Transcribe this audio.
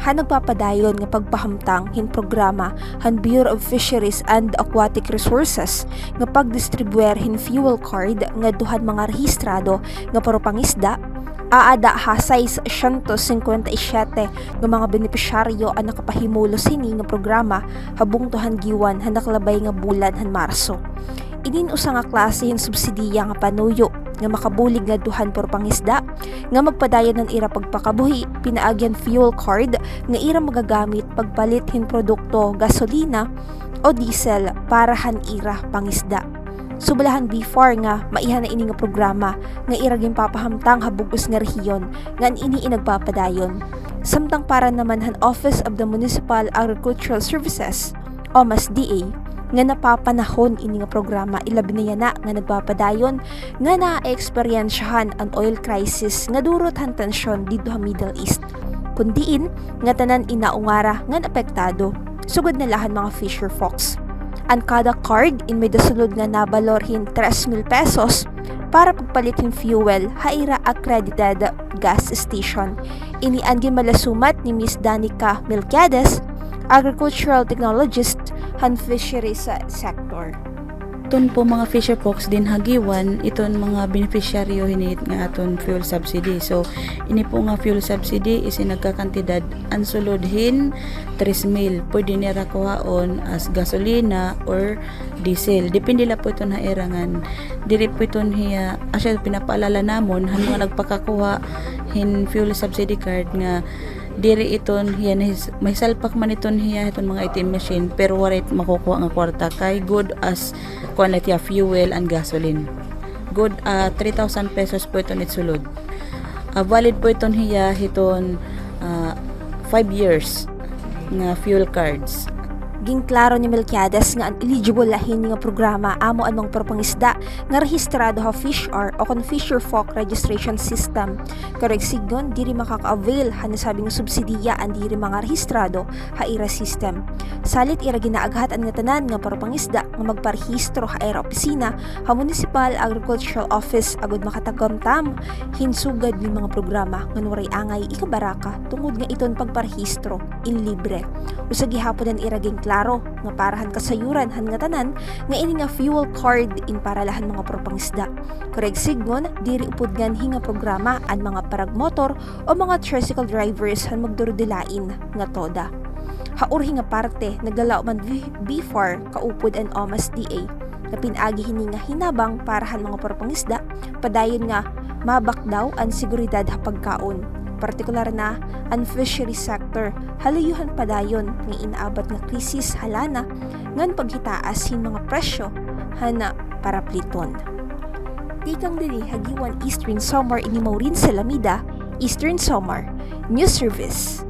han nagpapadayon nga pagpahamtang hin programa han Bureau of Fisheries and Aquatic Resources nga pagdistribuer hin fuel card nga duhan mga rehistrado nga parupangisda. Aada hasay sa 157 ng mga benepisyaryo ang nakapahimulo sini nga programa habung tuhan giwan han nakalabay nga bulan han Marso. Inin usa nga klase hin subsidiya nga panuyo nga makabulig nga duhan por pangisda nga magpadayon ng ira pagpakabuhi pinaagyan fuel card nga ira magagamit pagpalit hin produkto gasolina o diesel para han ira pangisda. Subalahan before nga maihan na ini nga programa nga iraging papahamtang habugos nga rehiyon nga ini inagpapadayon. Samtang para naman han Office of the Municipal Agricultural Services o MASDA nga napapanahon ini nga programa ilabi na yana nga nagpapadayon nga na-eksperyensyahan ang oil crisis nga durot han tensyon dito sa Middle East. Kundiin nga tanan inaungara nga apektado sugod na lahan mga fisher folks. Ang kada card in may dasulod nga nabalorhin 3,000 pesos para pagpalitin fuel haira accredited gas station. Ini ang gimalasumat ni Miss Danica Melquiades, agricultural technologist han fisheries sector. Iton po mga fisher folks din hagiwan iton mga beneficiaryo hinit nga aton fuel subsidy. So ini po nga fuel subsidy is nagkakantidad ang sulodhin 3,000 pwede nira kuhaon as gasolina or diesel. Depende la po iton hairangan. Diri po iton hiya asya pinapaalala namon han mga nagpakakuha hin fuel subsidy card nga diri iton hiya may salpak man iton hiya iton mga ATM machine pero warit makukuha nga kwarta kay good as quantity of fuel and gasoline. Good 3,000 pesos po iton itsulod. Valid po iton hiya hiton 5 years nga fuel cards. Ging klaro ni Melquiades nga ang eligible lahin nga programa amo anong perpangisda nga rehistrado ha FishR o kon Fisher Folk Registration System. Kareg signon diri makaka-avail han nasabing subsidiya ang diri mga rehistrado ha IRA system. Salit ira ginaaghat ang nga tanan nga perpangisda nga magparehistro ha IRA opisina ha Municipal Agricultural Office agud makatagamtam hinsugad ni mga programa nga nuray angay ikabaraka tungod nga iton pagparehistro in libre. Usag gihapon ang ira ging klaro nga parahan kasayuran han nga tanan nga ini nga fuel card in para lahan mga propangisda. Korek signon diri upod ngan hinga programa an mga paragmotor o mga tricycle drivers han magdurudelain nga toda. Haurhi nga parte nagdalaw man before kaupod an OMSDA na pinagi hini nga hinabang parahan mga propangisda padayon nga mabak daw ang seguridad ha pagkaon. Partikular na ang fishery sector halayuhan padayon nga inaabot nga krisis halana ngan paghitaas hin mga presyo hana para pliton. Tikang dili hagiwan Eastern Samar ini Maureen Salamida, Eastern Samar News Service.